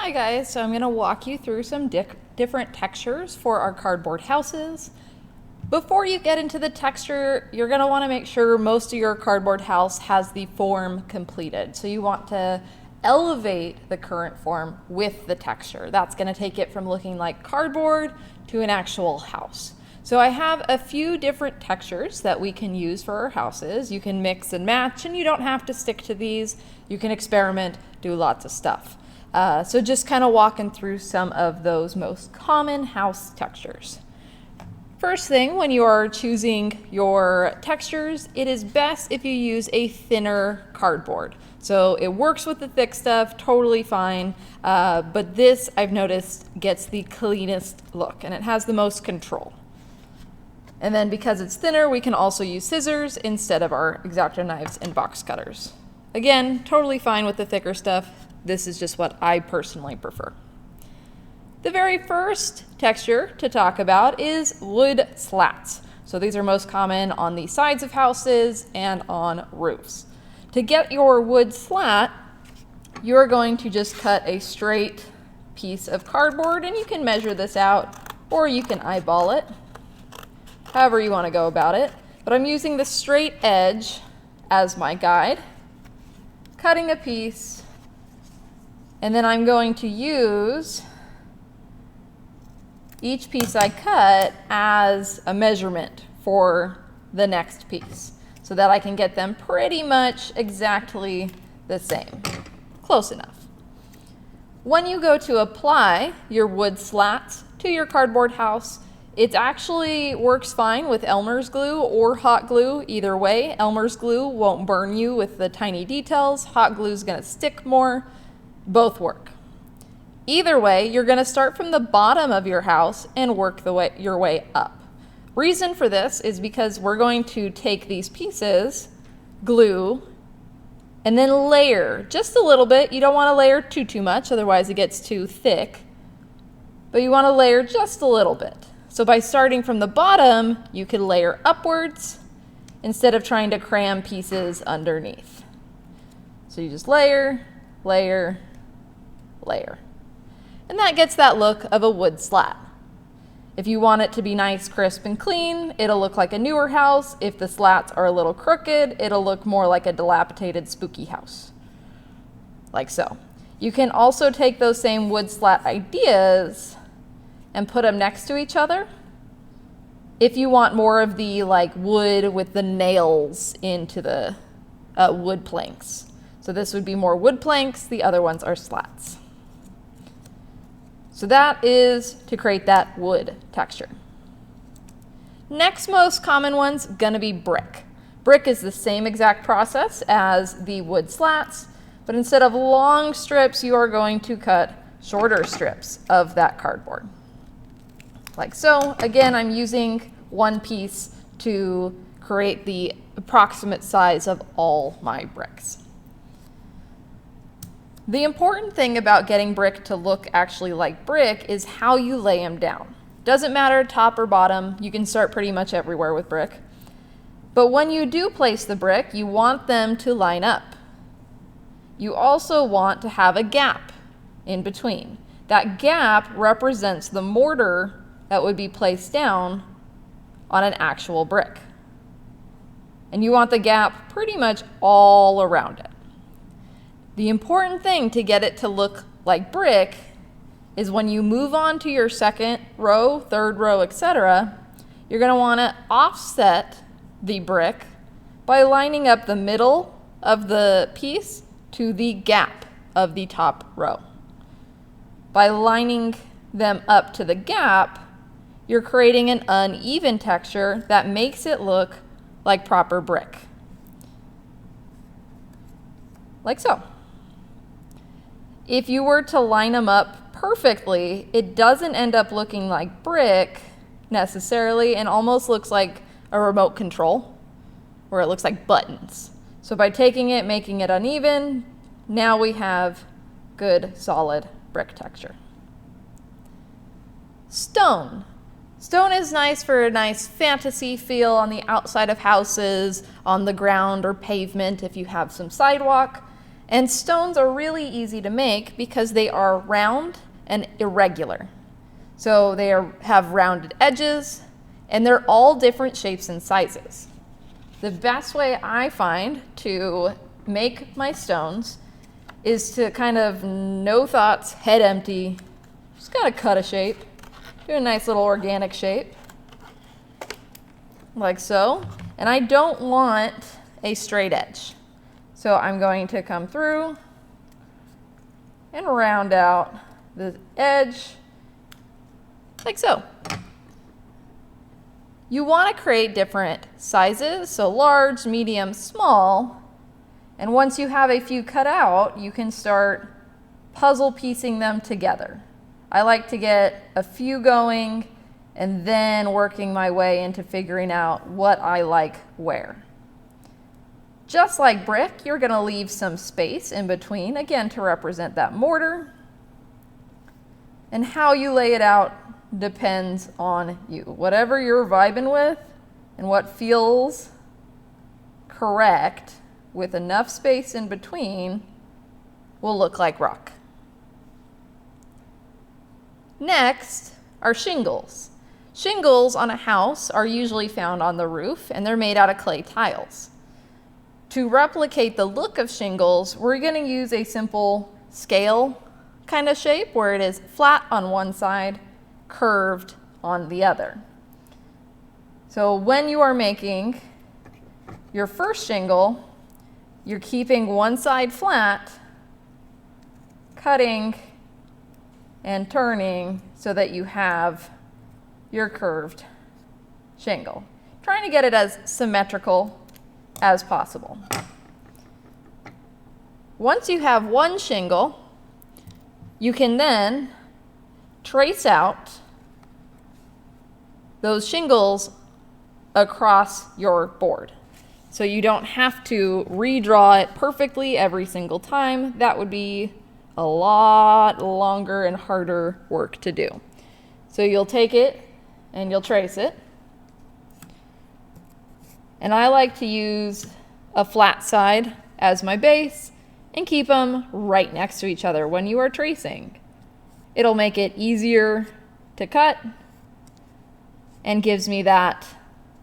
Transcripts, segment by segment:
Hi guys, so I'm going to walk you through some different textures for our cardboard houses. Before you get into the texture, you're going to want to make sure most of your cardboard house has the form completed. So you want to elevate the current form with the texture. That's going to take it from looking like cardboard to an actual house. So I have a few different textures that we can use for our houses. You can mix and match, and you don't have to stick to these. You can experiment, do lots of stuff. So just kind of walking through some of those most common house textures. First thing, when you are choosing your textures, it is best if you use a thinner cardboard. So it works with the thick stuff, totally fine, but this I've noticed gets the cleanest look and it has the most control. And then because it's thinner, we can also use scissors instead of our X-Acto knives and box cutters. Again, totally fine with the thicker stuff. This is just what I personally prefer. The very first texture to talk about is wood slats. So these are most common on the sides of houses and on roofs. To get your wood slat, you're going to just cut a straight piece of cardboard, and you can measure this out or you can eyeball it, however you want to go about it. But I'm using the straight edge as my guide, cutting a piece. And then I'm going to use each piece I cut as a measurement for the next piece so that I can get them pretty much exactly the same. Close enough. When you go to apply your wood slats to your cardboard house, it actually works fine with Elmer's glue or hot glue. Either way, Elmer's glue won't burn you with the tiny details. Hot glue is going to stick more. Both work. Either way, you're going to start from the bottom of your house and work your way up. Reason for this is because we're going to take these pieces, glue, and then layer just a little bit. You don't want to layer too much, otherwise it gets too thick. But you want to layer just a little bit. So by starting from the bottom, you can layer upwards instead of trying to cram pieces underneath. So you just layer, layer, layer. And that gets that look of a wood slat. If you want it to be nice, crisp, and clean, it'll look like a newer house. If the slats are a little crooked, it'll look more like a dilapidated, spooky house. Like so. You can also take those same wood slat ideas and put them next to each other if you want more of the like wood with the nails into the wood planks. So this would be more wood planks, the other ones are slats. So that is to create that wood texture. Next most common one's gonna be brick. Brick is the same exact process as the wood slats, but instead of long strips, you are going to cut shorter strips of that cardboard. Like so. Again, I'm using one piece to create the approximate size of all my bricks. The important thing about getting brick to look actually like brick is how you lay them down. Doesn't matter top or bottom, you can start pretty much everywhere with brick. But when you do place the brick, you want them to line up. You also want to have a gap in between. That gap represents the mortar that would be placed down on an actual brick. And you want the gap pretty much all around it. The important thing to get it to look like brick is when you move on to your second row, third row, etc., you're going to want to offset the brick by lining up the middle of the piece to the gap of the top row. By lining them up to the gap, you're creating an uneven texture that makes it look like proper brick. Like so. If you were to line them up perfectly, it doesn't end up looking like brick necessarily and almost looks like a remote control where it looks like buttons. So by taking it, making it uneven, now we have good solid brick texture. Stone. Stone is nice for a nice fantasy feel on the outside of houses, on the ground or pavement if you have some sidewalk. And stones are really easy to make because they are round and irregular. So they have rounded edges, and they're all different shapes and sizes. The best way I find to make my stones is to kind of no thoughts, head empty, just kind of cut a shape, do a nice little organic shape, like so. And I don't want a straight edge. So I'm going to come through and round out the edge, like so. You want to create different sizes, so large, medium, small. And once you have a few cut out, you can start puzzle piecing them together. I like to get a few going and then working my way into figuring out what I like where. Just like brick, you're going to leave some space in between, again, to represent that mortar. And how you lay it out depends on you. Whatever you're vibing with and what feels correct with enough space in between will look like rock. Next are shingles. Shingles on a house are usually found on the roof, and they're made out of clay tiles. To replicate the look of shingles, we're going to use a simple scale kind of shape where it is flat on one side, curved on the other. So when you are making your first shingle, you're keeping one side flat, cutting and turning so that you have your curved shingle. Trying to get it as symmetrical as possible. Once you have one shingle, you can then trace out those shingles across your board. So you don't have to redraw it perfectly every single time. That would be a lot longer and harder work to do. So you'll take it and you'll trace it. And I like to use a flat side as my base and keep them right next to each other when you are tracing. It'll make it easier to cut and gives me that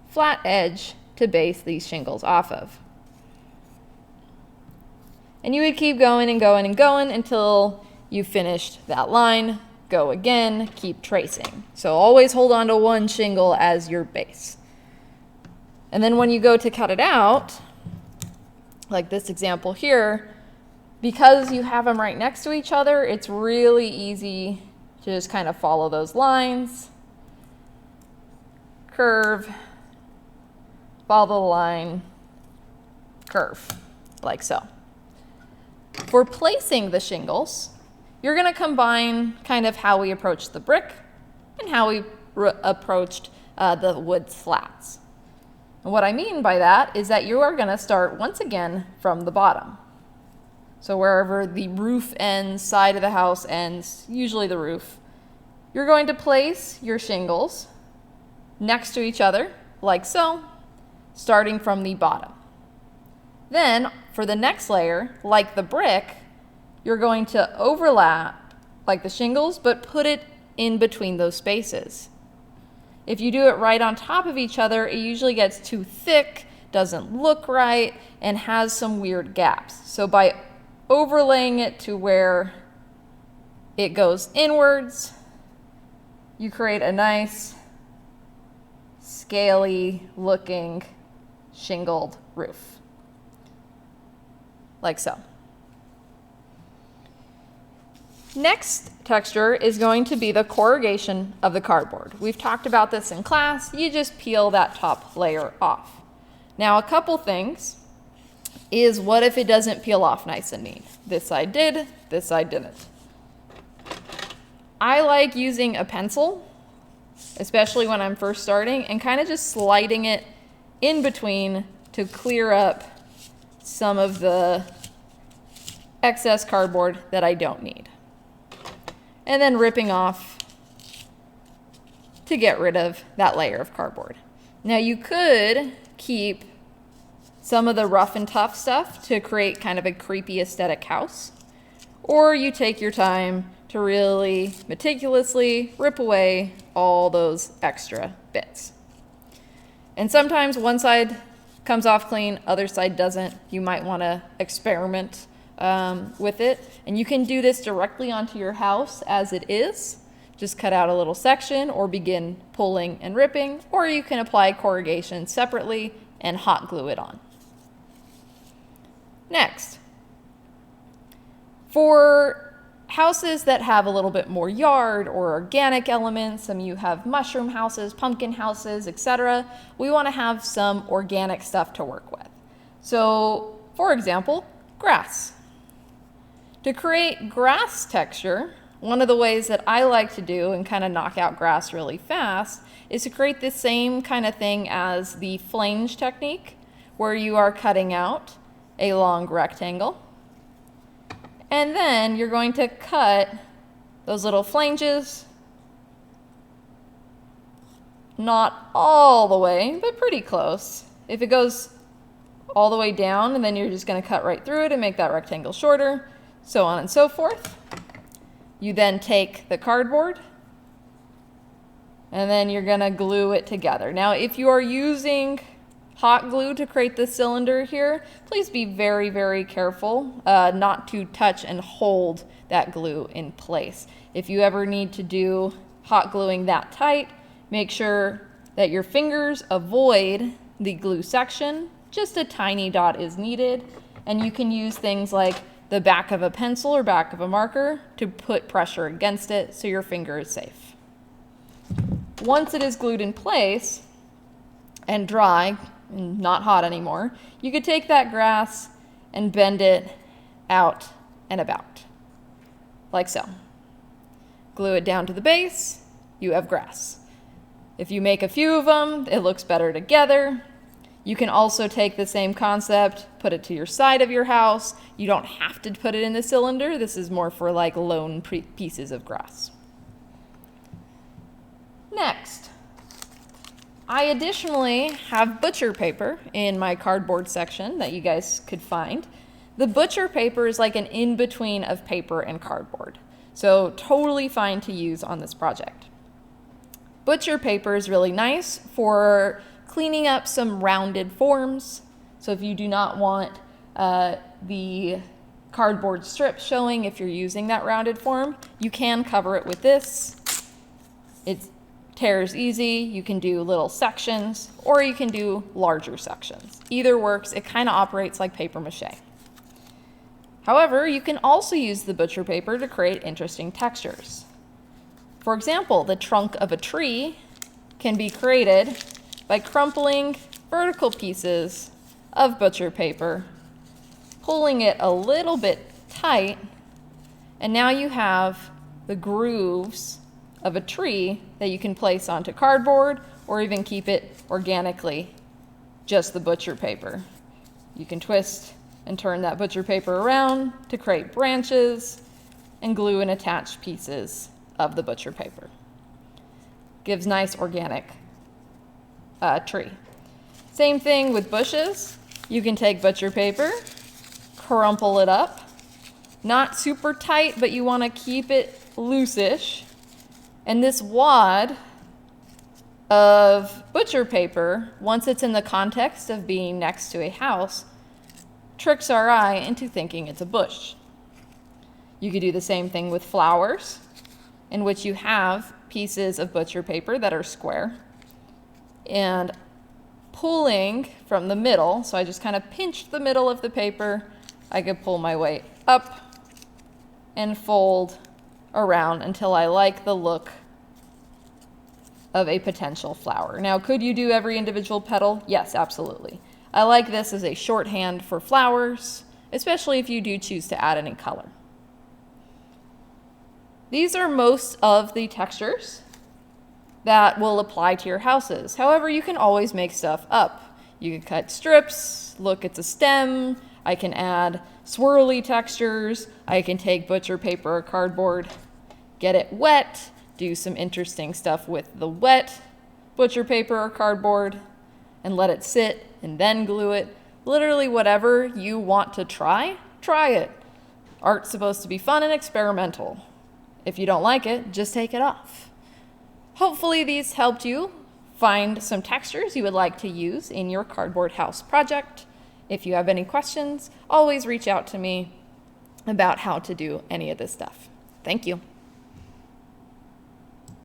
flat edge to base these shingles off of. And you would keep going and going and going until you finished that line. Go again, keep tracing. So always hold on to one shingle as your base. And then when you go to cut it out, like this example here, because you have them right next to each other, it's really easy to just kind of follow those lines, curve, follow the line, curve, like so. For placing the shingles, you're going to combine kind of how we approached the brick and how we approached the wood slats. And what I mean by that is that you are going to start once again from the bottom. So wherever the roof ends, side of the house ends, usually the roof, you're going to place your shingles next to each other, like so, starting from the bottom. Then, for the next layer, like the brick, you're going to overlap like the shingles, but put it in between those spaces. If you do it right on top of each other, it usually gets too thick, doesn't look right, and has some weird gaps. So by overlaying it to where it goes inwards, you create a nice, scaly looking shingled roof. Like so. Next texture is going to be the corrugation of the cardboard. We've talked about this in class. You just peel that top layer off. Now, a couple things is what if it doesn't peel off nice and neat? This side did, this side didn't. I like using a pencil, especially when I'm first starting, and kind of just sliding it in between to clear up some of the excess cardboard that I don't need. And then ripping off to get rid of that layer of cardboard. Now you could keep some of the rough and tough stuff to create kind of a creepy aesthetic house, or you take your time to really meticulously rip away all those extra bits. And sometimes one side comes off clean, other side doesn't. You might want to experiment with it. And you can do this directly onto your house as it is. Just cut out a little section or begin pulling and ripping, or you can apply corrugation separately and hot glue it on. Next, for houses that have a little bit more yard or organic elements, some of you have mushroom houses, pumpkin houses, etc., we want to have some organic stuff to work with. So, for example, grass. To create grass texture, one of the ways that I like to do and kind of knock out grass really fast is to create the same kind of thing as the flange technique, where you are cutting out a long rectangle. And then you're going to cut those little flanges, not all the way, but pretty close. If it goes all the way down, and then you're just going to cut right through it and make that rectangle shorter, so on and so forth. You then take the cardboard, and then you're going to glue it together. Now, if you are using hot glue to create the cylinder here, please be very, very careful not to touch and hold that glue in place. If you ever need to do hot gluing that tight, make sure that your fingers avoid the glue section. Just a tiny dot is needed, and you can use things like the back of a pencil or back of a marker to put pressure against it so your finger is safe. Once it is glued in place and dry, and not hot anymore, you could take that grass and bend it out and about, like so. Glue it down to the base, you have grass. If you make a few of them, it looks better together. You can also take the same concept, put it to your side of your house. You don't have to put it in the cylinder. This is more for like lone pieces of grass. Next, I additionally have butcher paper in my cardboard section that you guys could find. The butcher paper is like an in-between of paper and cardboard, so totally fine to use on this project. Butcher paper is really nice for cleaning up some rounded forms. So if you do not want the cardboard strip showing if you're using that rounded form, you can cover it with this. It tears easy. You can do little sections, or you can do larger sections. Either works. It kind of operates like paper mache. However, you can also use the butcher paper to create interesting textures. For example, the trunk of a tree can be created by crumpling vertical pieces of butcher paper, pulling it a little bit tight, and now you have the grooves of a tree that you can place onto cardboard or even keep it organically, just the butcher paper. You can twist and turn that butcher paper around to create branches and glue and attach pieces of the butcher paper. Gives nice organic tree. Same thing with bushes. You can take butcher paper, crumple it up, not super tight, but you want to keep it loose-ish. And this wad of butcher paper, once it's in the context of being next to a house, tricks our eye into thinking it's a bush. You could do the same thing with flowers, in which you have pieces of butcher paper that are square, and pulling from the middle, so I just kind of pinched the middle of the paper, I could pull my way up and fold around until I like the look of a potential flower. Now, could you do every individual petal? Yes, absolutely. I like this as a shorthand for flowers, especially if you do choose to add any color. These are most of the textures that will apply to your houses. However, you can always make stuff up. You can cut strips, look, it's a stem. I can add swirly textures. I can take butcher paper or cardboard, get it wet, do some interesting stuff with the wet butcher paper or cardboard, and let it sit and then glue it. Literally whatever you want to try it. Art's supposed to be fun and experimental. If you don't like it, just take it off. Hopefully these helped you find some textures you would like to use in your cardboard house project. If you have any questions, always reach out to me about how to do any of this stuff. Thank you.